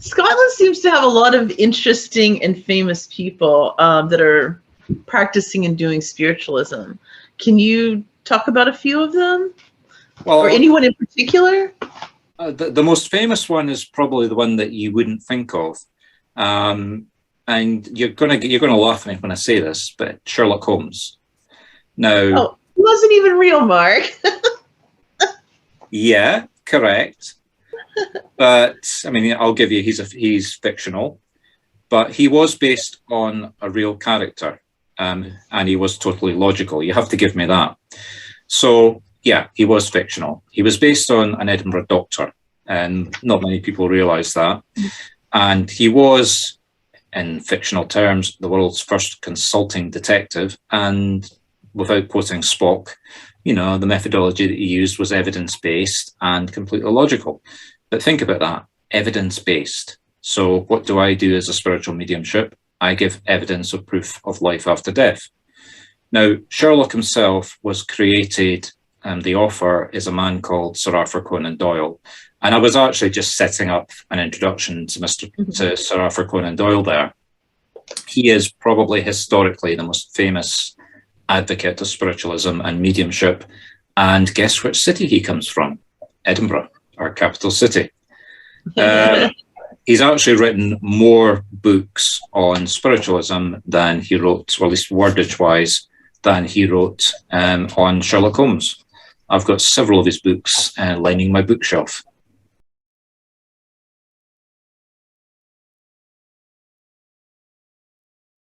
Scotland seems to have a lot of interesting and famous people that are practicing and doing spiritualism. Can you talk about a few of them, or Well, anyone in particular? the most famous one is probably the one that you wouldn't think of, and you're gonna laugh at me when I say this, but Sherlock Holmes. Now, Oh, he wasn't even real, Mark. yeah, correct. But I mean, I'll give you he's fictional, but he was based on a real character, and he was totally logical. You have to give me that. So yeah, he was fictional. He was based on an Edinburgh doctor, and not many people realise that. And he was, in fictional terms, the world's first consulting detective. And without quoting Spock, the methodology that he used was evidence-based and completely logical. But think about that, evidence-based. So what do I do as a spiritual mediumship? I give evidence of proof of life after death. Now, Sherlock himself was created, and the author is a man called Sir Arthur Conan Doyle. And I was actually just setting up an introduction to Sir Arthur Conan Doyle there. He is probably historically the most famous advocate of spiritualism and mediumship. And guess which city he comes from? Edinburgh, our capital city. He's actually written more books on spiritualism than he wrote, or at least wordage-wise, than he wrote on Sherlock Holmes. I've got several of his books lining my bookshelf.